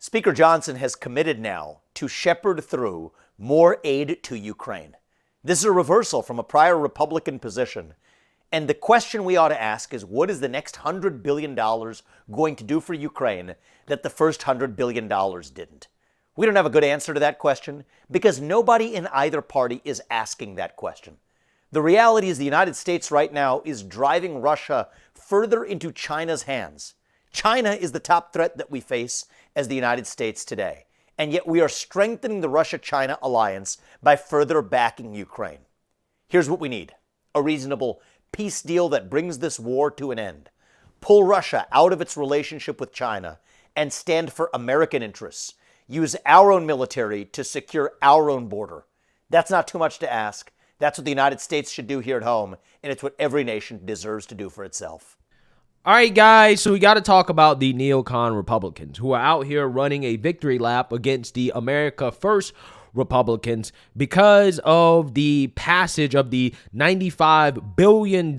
Speaker Johnson has committed now to shepherd through more aid to Ukraine. This is a reversal from a prior Republican position. And the question we ought to ask is, what is the next $100 billion going to do for Ukraine that the first $100 billion didn't? We don't have a good answer to that question because nobody in either party is asking that question. The reality is the United States right now is driving Russia further into China's hands. China is the top threat that we face as the United States today. And yet we are strengthening the Russia-China alliance by further backing Ukraine. Here's what we need: a reasonable peace deal that brings this war to an end. Pull Russia out of its relationship with China and stand for American interests. Use our own military to secure our own border. That's not too much to ask. That's what the United States should do here at home, and it's what every nation deserves to do for itself. All right, guys, so we got to talk about the neocon Republicans who are out here running a victory lap against the America First Republicans because of the passage of the $95 billion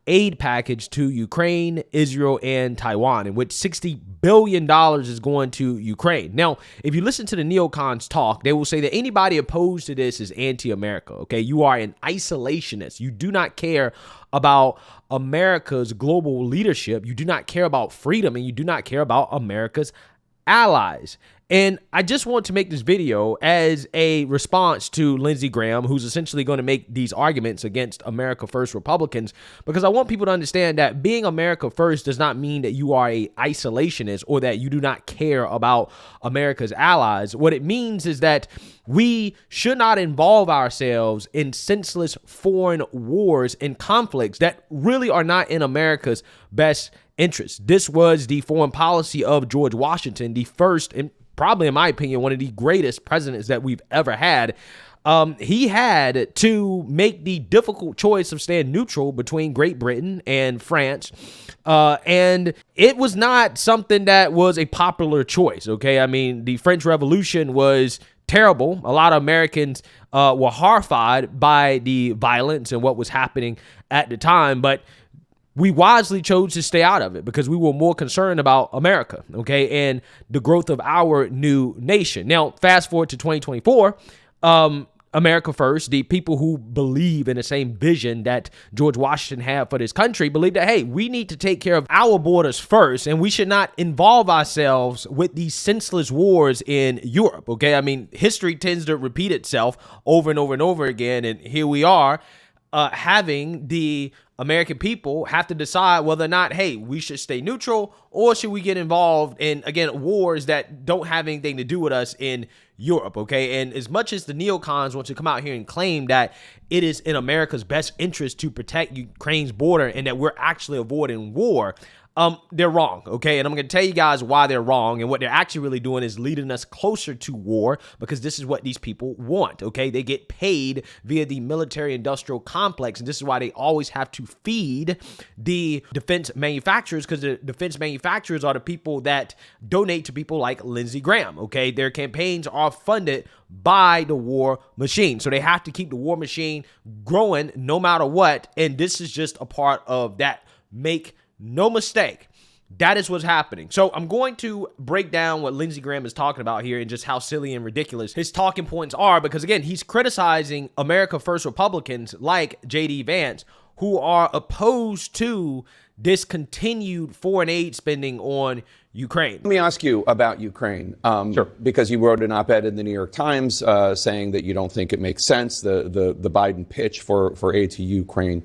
aid package to Ukraine, Israel, and Taiwan, in which $60 billion is going to Ukraine. Now, if you listen to the neocons talk, they will say that anybody opposed to this is anti-America, okay? You are an isolationist. You do not care about America's global leadership. You do not care about freedom, and you do not care about America's allies. And I just want to make this video as a response to Lindsey Graham, who's essentially going to make these arguments against America First Republicans, because I want people to understand that being America First does not mean that you are an isolationist or that you do not care about America's allies. What it means is that we should not involve ourselves in senseless foreign wars and conflicts that really are not in America's best interest. This was the foreign policy of George Washington, the first and probably, in my opinion, one of the greatest presidents that we've ever had. He had to make the difficult choice of staying neutral between Great Britain and France. And it was not something that was a popular choice, okay? I mean, the French Revolution was terrible. A lot of Americans were horrified by the violence and what was happening at the time, but we wisely chose to stay out of it because we were more concerned about America, okay, and the growth of our new nation. Now, fast forward to 2024, America First, the people who believe in the same vision that George Washington had for this country, believe that, hey, we need to take care of our borders first, and we should not involve ourselves with these senseless wars in Europe, okay? I mean, history tends to repeat itself over and over and over again, and here we are having the American people have to decide whether or not, hey, we should stay neutral or should we get involved in, again, wars that don't have anything to do with us in Europe, okay? And as much as the neocons want to come out here and claim that it is in America's best interest to protect Ukraine's border and that we're actually avoiding war, they're wrong, okay? And I'm going to tell you guys why they're wrong, and what they're actually really doing is leading us closer to war, because this is what these people want, okay? They get paid via the military-industrial complex, and this is why they always have to feed the defense manufacturers, because the defense manufacturers are the people that donate to people like Lindsey Graham, okay? Their campaigns are funded by the war machine, so they have to keep the war machine growing no matter what, and this is just a part of that. Make no mistake, that is what's happening. So I'm going to break down what Lindsey Graham is talking about here and just how silly and ridiculous his talking points are, because again, he's criticizing America First Republicans like J.D. Vance, who are opposed to this continued foreign aid spending on Ukraine. Let me ask you about Ukraine, Sure. because you wrote an op-ed in the New York Times saying that you don't think it makes sense, the Biden pitch for aid to Ukraine.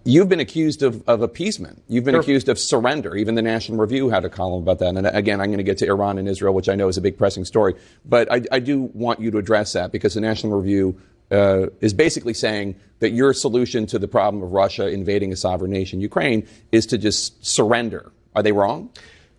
You've been accused of appeasement. You've been accused of surrender. Even the National Review had a column about that. And again, I'm going to get to Iran and Israel, which I know is a big pressing story. But I do want you to address that, because the National Review is basically saying that your solution to the problem of Russia invading a sovereign nation, Ukraine, is to just surrender. Are they wrong?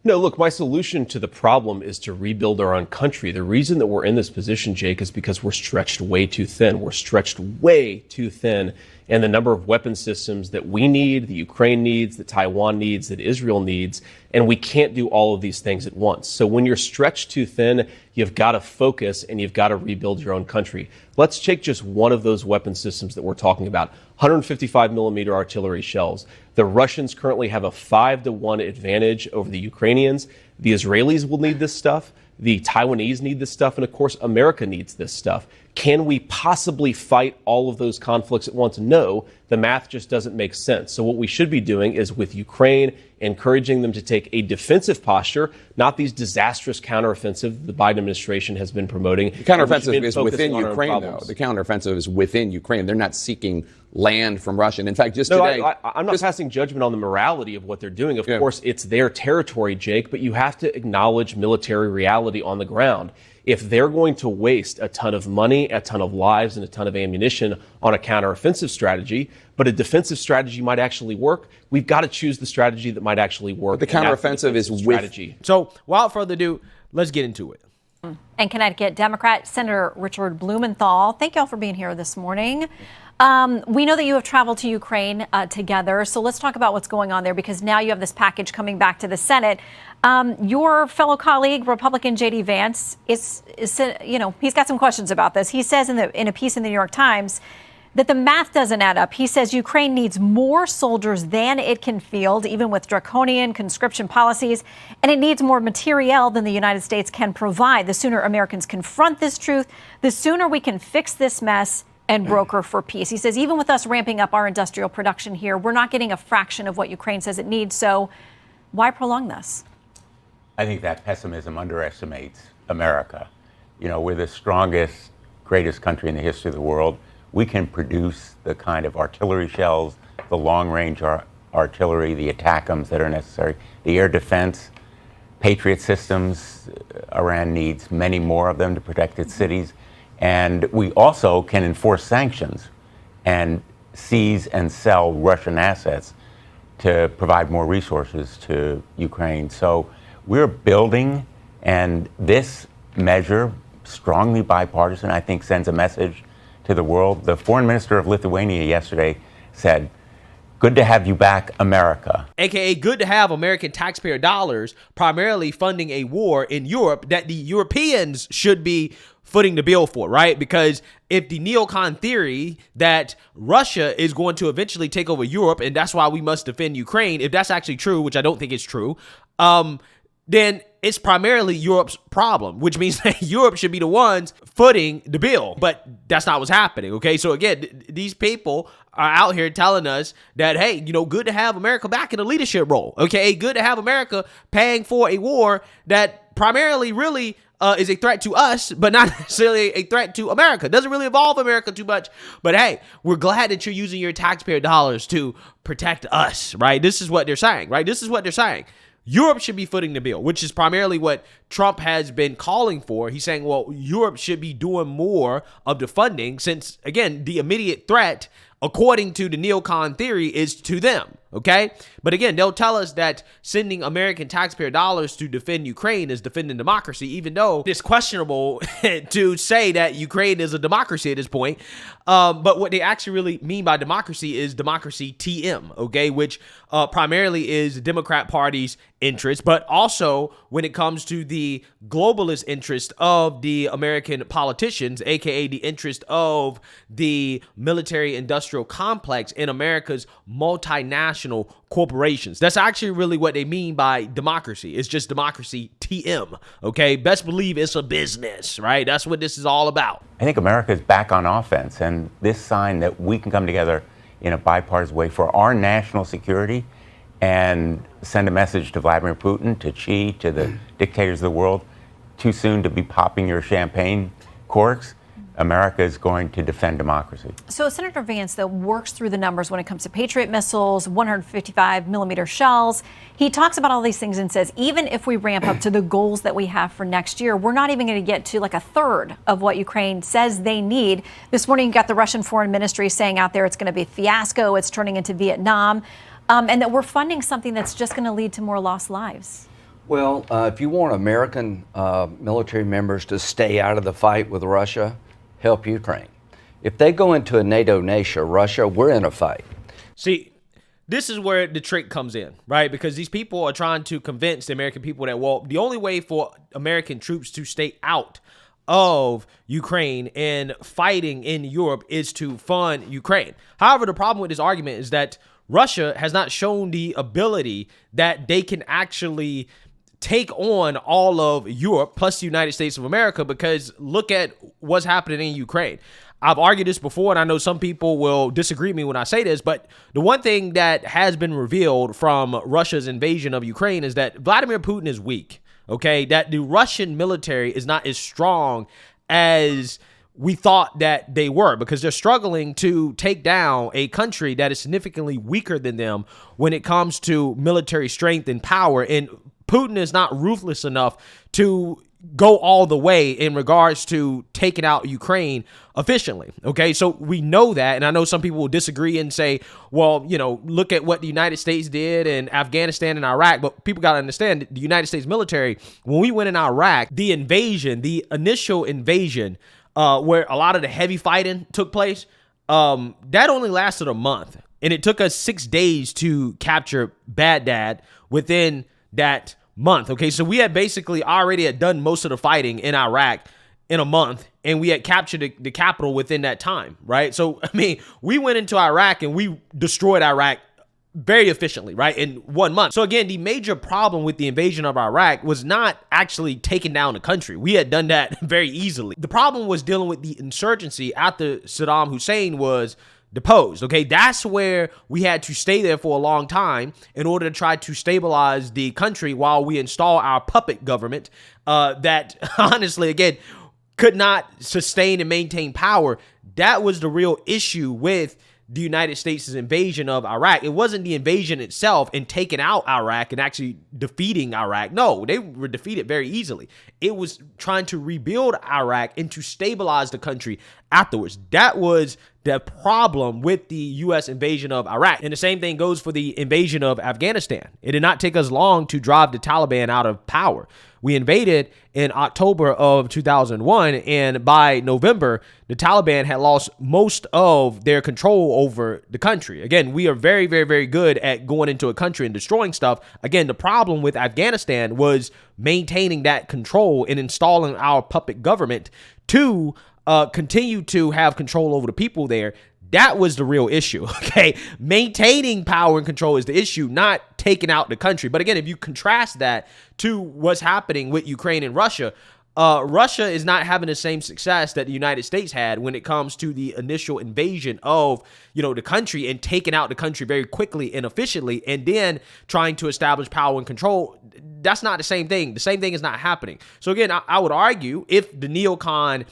No, look, my solution to the problem is to rebuild our own country. The reason that we're in this position, Jake, is because we're stretched way too thin. We're stretched way too thin. And the number of weapon systems that we need, that Ukraine needs, that Taiwan needs, that Israel needs, And we can't do all of these things at once. So when you're stretched too thin, you've got to focus and you've got to rebuild your own country. Let's take just one of those weapon systems that we're talking about, 155 millimeter artillery shells. The Russians currently have a 5-to-1 advantage over the Ukrainians. The Israelis will need this stuff. The Taiwanese need this stuff. And of course, America needs this stuff. Can we possibly fight all of those conflicts at once? No, the math just doesn't make sense. So what we should be doing is with Ukraine, encouraging them to take a defensive posture, not these disastrous counteroffensive the Biden administration has been promoting. The counteroffensive is within Ukraine, though. The counteroffensive is within Ukraine. They're not seeking land from Russia. And in fact, just today... I'm not passing judgment on the morality of what they're doing. Of course, it's their territory, Jake, but you have to acknowledge military reality on the ground. If they're going to waste a ton of money, a ton of lives, and a ton of ammunition on a counteroffensive strategy, but a defensive strategy might actually work, we've got to choose the strategy that might actually work. But the counteroffensive is strategy. So without further ado, let's get into it. And Connecticut Democrat Senator Richard Blumenthal, thank you all for being here this morning. We know that you have traveled to Ukraine together, so let's talk about what's going on there, because now you have this package coming back to the Senate. Your fellow colleague, Republican J.D. Vance, he's got some questions about this. He says in a piece in the New York Times that the math doesn't add up. He says Ukraine needs more soldiers than it can field, even with draconian conscription policies, and it needs more materiel than the United States can provide. The sooner Americans confront this truth, the sooner we can fix this mess and broker for peace. He says, even with us ramping up our industrial production here, we're not getting a fraction of what Ukraine says it needs. So why prolong this? I think that pessimism underestimates America. You know, we're the strongest, greatest country in the history of the world. We can produce the kind of artillery shells, the long-range artillery, the ATACMs that are necessary, the air defense, Patriot systems. Iran needs many more of them to protect its cities. And we also can enforce sanctions and seize and sell Russian assets to provide more resources to Ukraine. So we're building, and this measure, strongly bipartisan, I think sends a message to the world. The foreign minister of Lithuania yesterday said, "Good to have you back, America." AKA good to have American taxpayer dollars primarily funding a war in Europe that the Europeans should be footing the bill for, right? Because if the neocon theory that Russia is going to eventually take over Europe and that's why we must defend Ukraine, if that's actually true, which I don't think is true, then it's primarily Europe's problem, which means that Europe should be the ones footing the bill. But that's not what's happening, okay? So again, these people are out here telling us that, hey, good to have America back in a leadership role, okay? Good to have America paying for a war that primarily really is a threat to us, but not necessarily a threat to America. Doesn't really involve America too much. But hey, we're glad that you're using your taxpayer dollars to protect us, right? This is what they're saying, right? This is what they're saying. Europe should be footing the bill, which is primarily what Trump has been calling for. He's saying, well, Europe should be doing more of the funding since, again, the immediate threat, according to the neocon theory, is to them, okay? But again, they'll tell us that sending American taxpayer dollars to defend Ukraine is defending democracy, even though it's questionable to say that Ukraine is a democracy at this point. But what they actually really mean by democracy is democracy TM, okay? Which primarily is the Democrat Party's interest, but also when it comes to the globalist interest of the American politicians, aka the interest of the military industrial complex in America's multinational corporations. That's actually really what they mean by democracy. It's just democracy TM, okay? Best believe it's a business, right? That's what this is all about. I think America is back on offense, and this sign that we can come together in a bipartisan way for our national security and send a message to Vladimir Putin, to Xi, to the dictators of the world, too soon to be popping your champagne corks. America is going to defend democracy. So Senator Vance, though, works through the numbers when it comes to Patriot missiles, 155 millimeter shells. He talks about all these things and says, even if we ramp up to the goals that we have for next year, we're not even going to get to like a third of what Ukraine says they need. This morning, you got the Russian Foreign Ministry saying out there it's going to be a fiasco, it's turning into Vietnam, and that we're funding something that's just going to lead to more lost lives. Well, if you want American military members to stay out of the fight with Russia, help Ukraine. If they go into a NATO nation, Russia, we're in a fight. See, this is where the trick comes in, right? Because these people are trying to convince the American people that, well, the only way for American troops to stay out of Ukraine and fighting in Europe is to fund Ukraine. However, the problem with this argument is that Russia has not shown the ability that they can actually take on all of Europe plus the United States of America, because look at what's happening in Ukraine. I've argued this before, and I know some people will disagree with me when I say this, but the one thing that has been revealed from Russia's invasion of Ukraine is that Vladimir Putin is weak, okay? That the Russian military is not as strong as we thought that they were, because they're struggling to take down a country that is significantly weaker than them when it comes to military strength and power. And Putin is not ruthless enough to go all the way in regards to taking out Ukraine efficiently. Okay, so we know that, and I know some people will disagree and say, well, you know, look at what the United States did in Afghanistan and Iraq, but people got to understand the United States military, when we went in Iraq, the initial invasion, where a lot of the heavy fighting took place, that only lasted a month, and it took us 6 days to capture Baghdad within that month. Okay, so we had basically already had done most of the fighting in Iraq in a month, and we had captured the capital within that time, right? So, I mean, we went into Iraq and we destroyed Iraq very efficiently, right, in 1 month. So again, the major problem with the invasion of Iraq was not actually taking down the country. We had done that very easily. The problem was dealing with the insurgency after Saddam Hussein was deposed. Okay, that's where we had to stay there for a long time in order to try to stabilize the country while we install our puppet government that honestly, again, could not sustain and maintain power. That was the real issue with the United States' invasion of Iraq. It wasn't the invasion itself and taking out Iraq and actually defeating Iraq. No, they were defeated very easily. It was trying to rebuild Iraq and to stabilize the country afterwards. That was the problem with the U.S. invasion of Iraq. And the same thing goes for the invasion of Afghanistan. It did not take us long to drive the Taliban out of power. We invaded in October of 2001, and by November, the Taliban had lost most of their control over the country. Again, we are very, very, very good at going into a country and destroying stuff. Again, the problem with Afghanistan was maintaining that control and installing our puppet government to continue to have control over the people there. That was the real issue, okay? Maintaining power and control is the issue, not taking out the country. But again, if you contrast that to what's happening with Ukraine and Russia, Russia is not having the same success that the United States had when it comes to the initial invasion of, the country and taking out the country very quickly and efficiently, and then trying to establish power and control. That's not the same thing. The same thing is not happening. So again, I would argue, if the neocon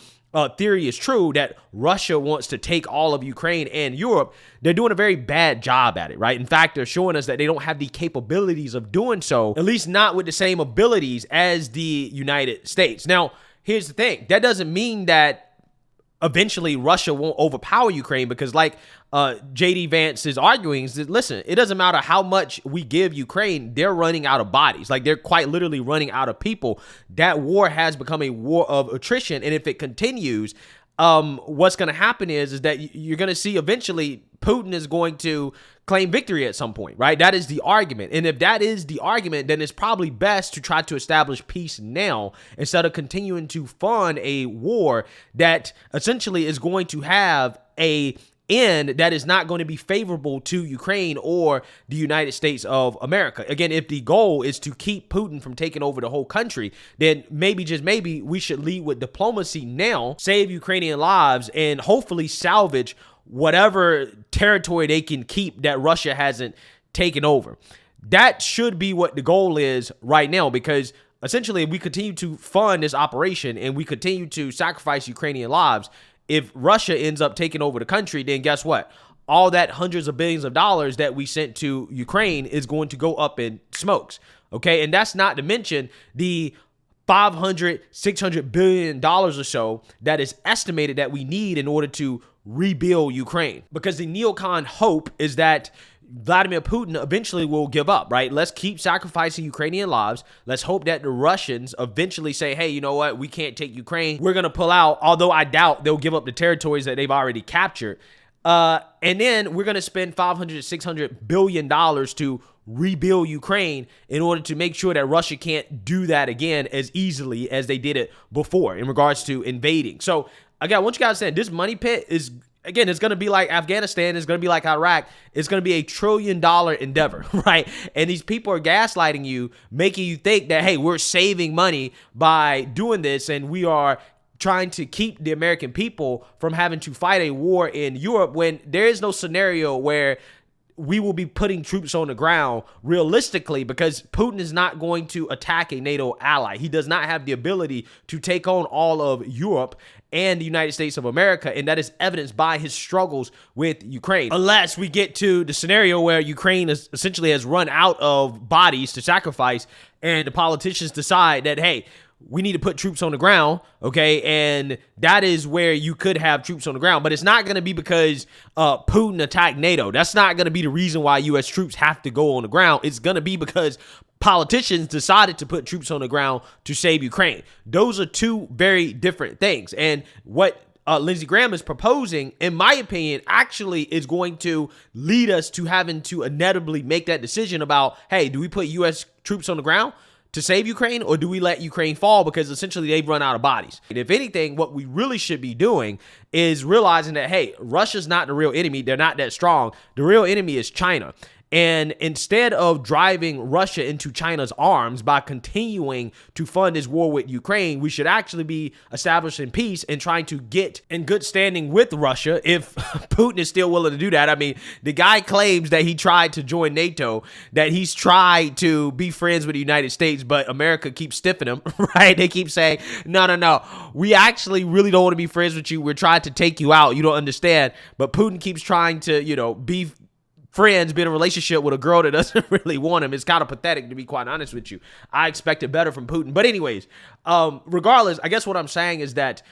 theory is true, that Russia wants to take all of Ukraine and Europe, they're doing a very bad job at it, right? In fact, they're showing us that they don't have the capabilities of doing so, at least not with the same abilities as the United States. Now, here's the thing. That doesn't mean that eventually Russia won't overpower Ukraine, because like J.D. Vance is arguing, is that, listen, it doesn't matter how much we give Ukraine, they're running out of bodies. Like, they're quite literally running out of people. That war has become a war of attrition, and if it continues, what's going to happen is that you're going to see eventually Putin is going to claim victory at some point, right? That is the argument. And if that is the argument, then it's probably best to try to establish peace now instead of continuing to fund a war that essentially is going to have a end that is not going to be favorable to Ukraine or the United States of America. Again, if the goal is to keep Putin from taking over the whole country, then maybe, just maybe, we should lead with diplomacy now, save Ukrainian lives, and hopefully salvage whatever territory they can keep that Russia hasn't taken over. That should be what the goal is right now, because essentially if we continue to fund this operation and we continue to sacrifice Ukrainian lives, if Russia ends up taking over the country, then guess what? All that hundreds of billions of dollars that we sent to Ukraine is going to go up in smokes. Okay. And that's not to mention the $500-600 billion or so that is estimated that we need in order to rebuild Ukraine. Because the neocon hope is that Vladimir Putin eventually will give up, right? Let's keep sacrificing Ukrainian lives. Let's hope that the Russians eventually say, hey, you know what? We can't take Ukraine. We're going to pull out, although I doubt they'll give up the territories that they've already captured. And then we're going to spend $500 to $600 billion to rebuild Ukraine in order to make sure that Russia can't do that again as easily as they did it before in regards to invading. So again, I want you guys to understand, this money pit is, again, it's going to be like Afghanistan. It's going to be like Iraq. It's going to be $1 trillion endeavor, right? And these people are gaslighting you, making you think that, hey, we're saving money by doing this, and we are trying to keep the American people from having to fight a war in Europe, when there is no scenario where we will be putting troops on the ground realistically, because Putin is not going to attack a NATO ally. He does not have the ability to take on all of Europe and the United States of America, and that is evidenced by his struggles with Ukraine. Unless we get to the scenario where Ukraine essentially has run out of bodies to sacrifice, and the politicians decide that, hey, we need to put troops on the ground, okay? And that is where you could have troops on the ground. But it's not going to be because Putin attacked NATO. That's not going to be the reason why U.S. troops have to go on the ground. It's going to be because politicians decided to put troops on the ground to save Ukraine. Those are two very different things. And what Lindsey Graham is proposing, in my opinion, actually is going to lead us to having to inevitably make that decision about, hey, do we put U.S. troops on the ground to save Ukraine, or do we let Ukraine fall because essentially they've run out of bodies? And if anything, what we really should be doing is realizing that, hey, Russia's not the real enemy. They're not that strong. The real enemy is China. And instead of driving Russia into China's arms by continuing to fund this war with Ukraine, we should actually be establishing peace and trying to get in good standing with Russia if Putin is still willing to do that. I mean, the guy claims that he tried to join NATO, that he's tried to be friends with the United States, but America keeps stiffing him, right? They keep saying, no, we actually really don't want to be friends with you. We're trying to take you out. You don't understand. But Putin keeps trying to, be friends, be in a relationship with a girl that doesn't really want him. It's kind of pathetic, to be quite honest with you. I expected better from Putin. But anyways, regardless, I guess what I'm saying is that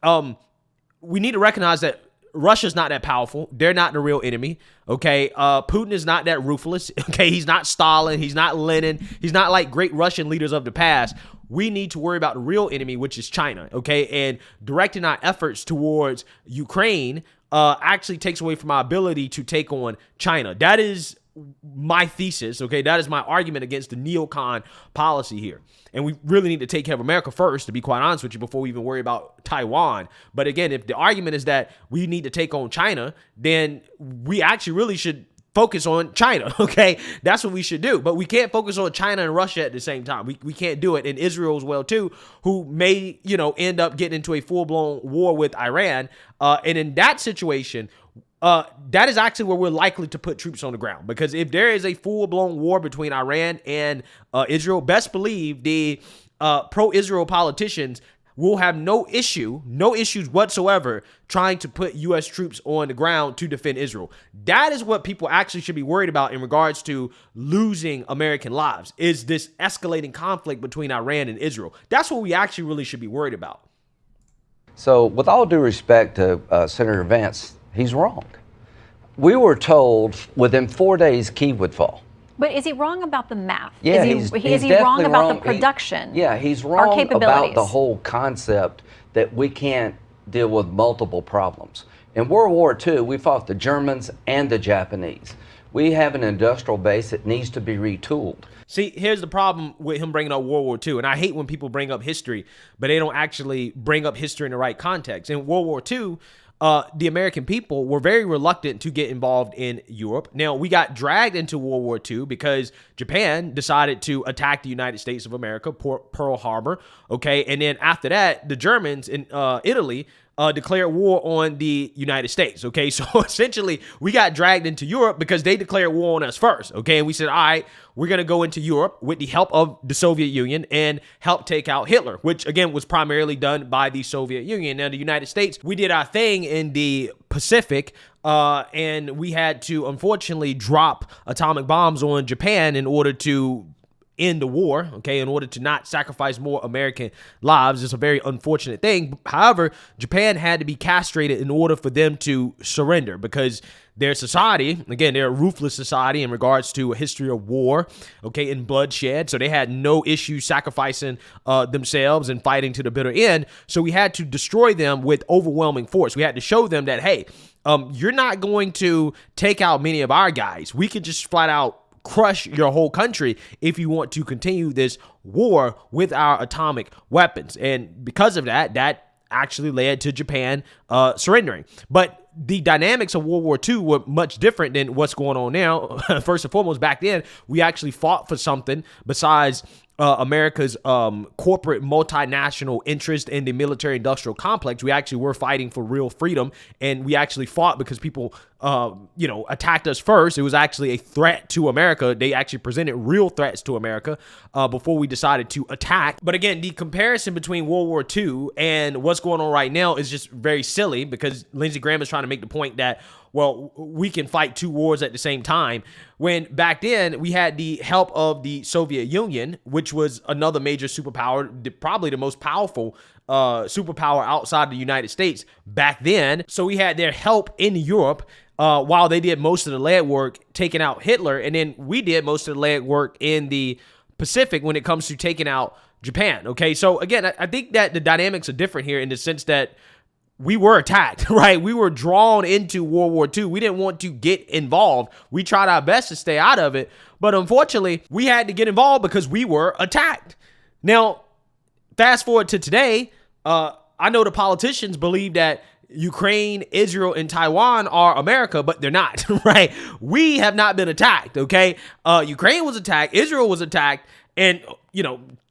we need to recognize that Russia's not that powerful. They're not the real enemy, okay? Putin is not that ruthless, okay? He's not Stalin. He's not Lenin. He's not like great Russian leaders of the past. We need to worry about the real enemy, which is China, okay? And directing our efforts towards Ukraine actually takes away from our ability to take on China. That is my thesis, okay? That is my argument against the neocon policy here. And we really need to take care of America first, to be quite honest with you, before we even worry about Taiwan. But again, if the argument is that we need to take on China, then we actually really should focus on China, okay? That's what we should do. But we can't focus on China and Russia at the same time. We can't do it. And Israel as well, too, who may, end up getting into a full-blown war with Iran. And in that situation, that is actually where we're likely to put troops on the ground. Because if there is a full-blown war between Iran and Israel, best believe the pro-Israel politicians will have no issues whatsoever trying to put U.S. troops on the ground to defend Israel. That is what people actually should be worried about in regards to losing American lives, is this escalating conflict between Iran and Israel. That's what we actually really should be worried about. So with all due respect to Senator Vance, he's wrong. We were told within 4 days Kyiv would fall. But is he wrong about the math? Yeah, is he he's wrong about wrong. the production? He's our wrong about capabilities? the whole concept that we can't deal with multiple problems. In World War II, we fought the Germans and the Japanese. We have an industrial base that needs to be retooled. See, here's the problem with him bringing up World War II. And I hate when people bring up history, but they don't actually bring up history in the right context. In World War II, the American people were very reluctant to get involved in Europe. Now, we got dragged into World War II because Japan decided to attack the United States of America, Pearl Harbor, okay? And then after that, the Germans in Italy declared war on the United States, okay? So essentially, we got dragged into Europe because they declared war on us first, okay? And we said, all right, we're going to go into Europe with the help of the Soviet Union and help take out Hitler, which, again, was primarily done by the Soviet Union. Now, the United States, we did our thing in the Pacific, and we had to, unfortunately, drop atomic bombs on Japan in order to end the war, okay, in order to not sacrifice more American lives. It's a very unfortunate thing. However, Japan had to be castrated in order for them to surrender, because their society, again, they're a ruthless society in regards to a history of war, okay, and bloodshed. So they had no issue sacrificing themselves and fighting to the bitter end. So we had to destroy them with overwhelming force. We had to show them that, hey, you're not going to take out many of our guys. We could just flat out crush your whole country if you want to continue this war with our atomic weapons. And because of that, that actually led to Japan surrendering. But the dynamics of World War II were much different than what's going on now. First and foremost, back then, we actually fought for something besides America's corporate multinational interest in the military-industrial complex. We actually were fighting for real freedom, and we actually fought because people, attacked us first. It was actually a threat to America. They actually presented real threats to America before we decided to attack. But again, the comparison between World War II and what's going on right now is just very silly, because Lindsey Graham is trying to make the point that, well, we can fight two wars at the same time, when back then we had the help of the Soviet Union, which was another major superpower, probably the most powerful superpower outside the United States back then. So we had their help in Europe while they did most of the legwork taking out Hitler, and then we did most of the legwork in the Pacific when it comes to taking out Japan. Okay, so again, I think that the dynamics are different here in the sense that we were attacked, right? We were drawn into World War II. We didn't want to get involved. We tried our best to stay out of it, but unfortunately, we had to get involved because we were attacked. Now, fast forward to today, I know the politicians believe that Ukraine, Israel, and Taiwan are America, but they're not, right? We have not been attacked, okay? Ukraine was attacked, Israel was attacked, and,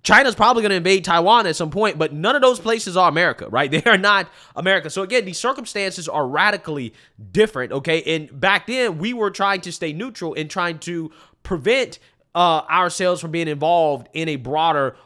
China's probably going to invade Taiwan at some point, but none of those places are America, right? They are not America. So again, these circumstances are radically different, okay? And back then, we were trying to stay neutral and trying to prevent ourselves from being involved in a broader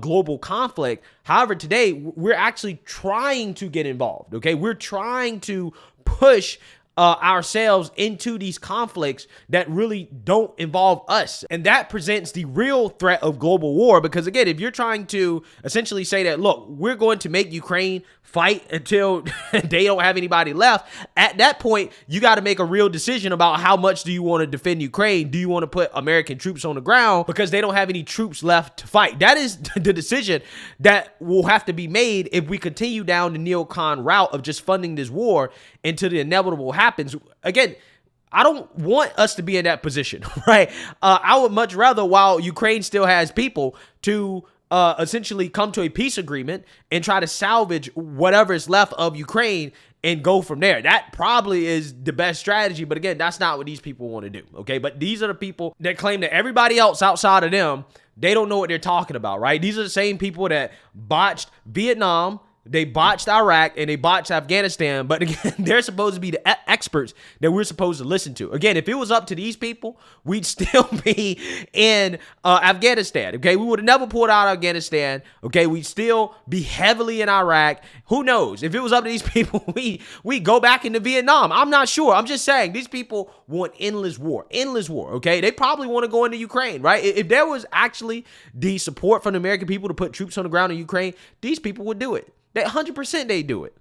global conflict. However, today, we're actually trying to get involved, okay? We're trying to push ourselves into these conflicts that really don't involve us. And that presents the real threat of global war, because again, if you're trying to essentially say that, look, we're going to make Ukraine fight until they don't have anybody left, at that point, you got to make a real decision about how much do you want to defend Ukraine? Do you want to put American troops on the ground because they don't have any troops left to fight? That is the decision that will have to be made if we continue down the neocon route of just funding this war until the inevitable happens. Again, I don't want us to be in that position, right? I would much rather, while Ukraine still has people, to essentially come to a peace agreement and try to salvage whatever is left of Ukraine and go from there. That probably is the best strategy. But again, that's not what these people want to do, okay? But these are the people that claim that everybody else outside of them, they don't know what they're talking about, right? These are the same people that botched Vietnam, they botched Iraq, and they botched Afghanistan. But again, they're supposed to be the experts that we're supposed to listen to. Again, if it was up to these people, we'd still be in Afghanistan. Okay, we would have never pulled out of Afghanistan. Okay, we'd still be heavily in Iraq. Who knows? If it was up to these people, we go back into Vietnam. I'm not sure. I'm just saying these people want endless war. Okay, they probably want to go into Ukraine, right? If there was actually the support from the American people to put troops on the ground in Ukraine, these people would do it. 100% they do it.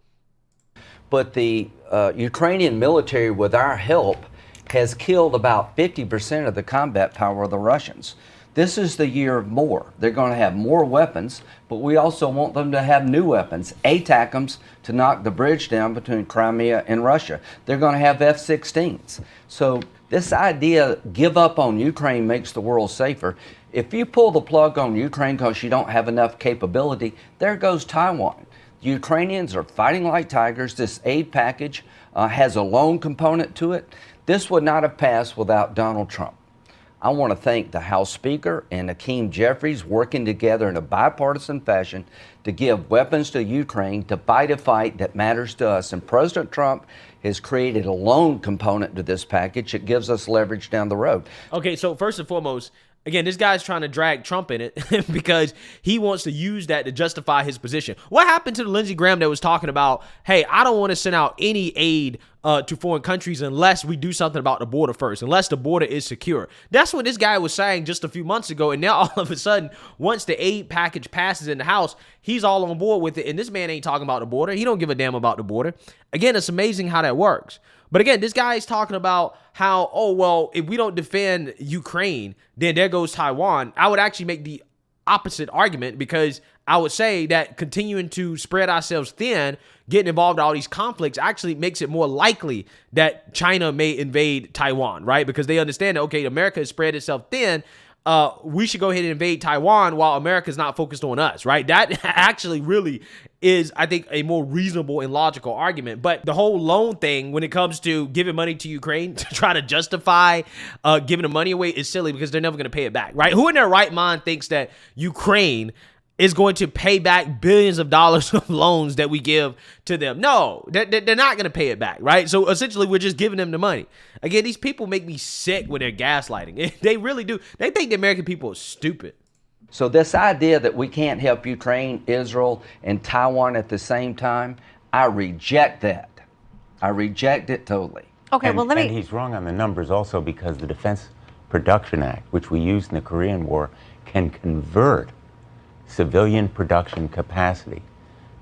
But the Ukrainian military, with our help, has killed about 50% of the combat power of the Russians. This is the year of more. They're going to have more weapons, but we also want them to have new weapons, ATACMS, to knock the bridge down between Crimea and Russia. They're going to have F-16s. So this idea, give up on Ukraine makes the world safer. If you pull the plug on Ukraine because you don't have enough capability, there goes Taiwan. The Ukrainians are fighting like tigers. This aid package has a loan component to it. This would not have passed without Donald Trump. I want to thank the House Speaker and Hakeem Jeffries working together in a bipartisan fashion to give weapons to Ukraine to fight a fight that matters to us. And President Trump has created a loan component to this package that gives us leverage down the road. Okay, so first and foremost, Again, this guy's trying to drag Trump in it because he wants to use that to justify his position. What happened to the Lindsey Graham that was talking about, hey, I don't want to send out any aid to foreign countries unless we do something about the border first, unless the border is secure? That's what this guy was saying just a few months ago. And now all of a sudden, once the aid package passes in the House, he's all on board with it. And this man ain't talking about the border. He don't give a damn about the border. Again, it's amazing how that works. But again, this guy is talking about how, oh, well, if we don't defend Ukraine, then there goes Taiwan. I would actually make the opposite argument, because I would say that continuing to spread ourselves thin, getting involved in all these conflicts, actually makes it more likely that China may invade Taiwan, right? Because they understand that, okay, America has spread itself thin. We should go ahead and invade Taiwan while America's not focused on us, right? That actually really is, I think, a more reasonable and logical argument. But the whole loan thing, when it comes to giving money to Ukraine to try to justify giving the money away, is silly, because they're never going to pay it back, right? Who in their right mind thinks that Ukraine is going to pay back billions of dollars of loans that we give to them? No, they're not going to pay it back, right? So essentially, we're just giving them the money. Again, these people make me sick with their gaslighting. They really do. They think the American people are stupid. So this idea that we can't help Ukraine, Israel, and Taiwan at the same time, I reject that. I reject it totally. Okay, and, well, let me... And he's wrong on the numbers also, because the Defense Production Act, which we used in the Korean War, can convert civilian production capacity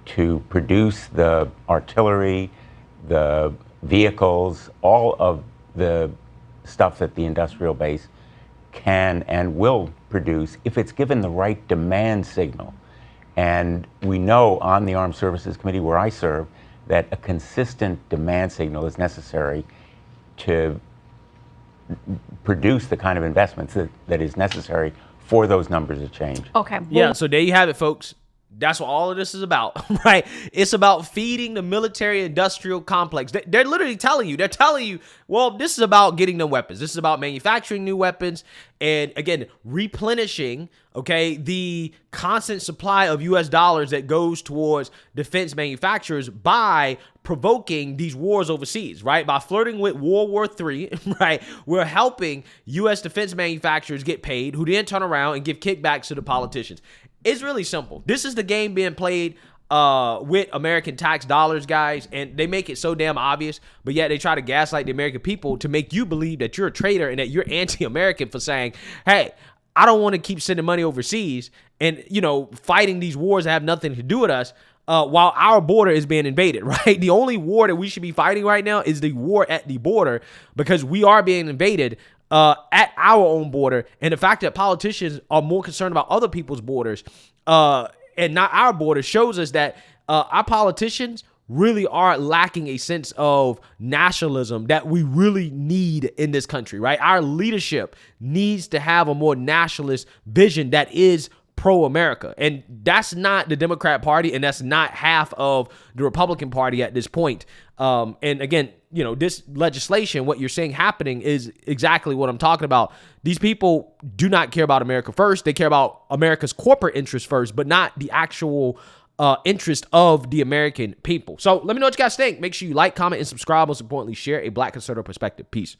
to produce the artillery, the vehicles, all of the stuff that the industrial base can and will produce if it's given the right demand signal. And we know on the Armed Services Committee, where I serve, that a consistent demand signal is necessary to produce the kind of investments that is necessary for those numbers to change. Okay. Yeah, so there you have it, folks. That's what all of this is about, right? It's about feeding the military-industrial complex. They're literally telling you, well, this is about getting them weapons. This is about manufacturing new weapons and, again, replenishing, okay, the constant supply of U.S. dollars that goes towards defense manufacturers by provoking these wars overseas, right? By flirting with World War III, right? We're helping U.S. defense manufacturers get paid, who then turn around and give kickbacks to the politicians. It's really simple. This is the game being played with American tax dollars, guys, and they make it so damn obvious, but yet they try to gaslight the American people to make you believe that you're a traitor and that you're anti-American for saying, hey, I don't want to keep sending money overseas and, you know, fighting these wars that have nothing to do with us while our border is being invaded, right? The only war that we should be fighting right now is the war at the border, because we are being invaded at our own border. And the fact that politicians are more concerned about other people's borders and not our border shows us that our politicians really are lacking a sense of nationalism that we really need in this country, right? Our leadership needs to have a more nationalist vision that is pro-America. And that's not the Democrat Party, and that's not half of the Republican Party at this point. And again, you know, this legislation, what you're seeing happening is exactly what I'm talking about. These people do not care about America first. They care about America's corporate interests first, but not the actual interest of the American people. So let me know what you guys think. Make sure you like, comment, and subscribe. Most importantly, share a Black conservative perspective. Peace.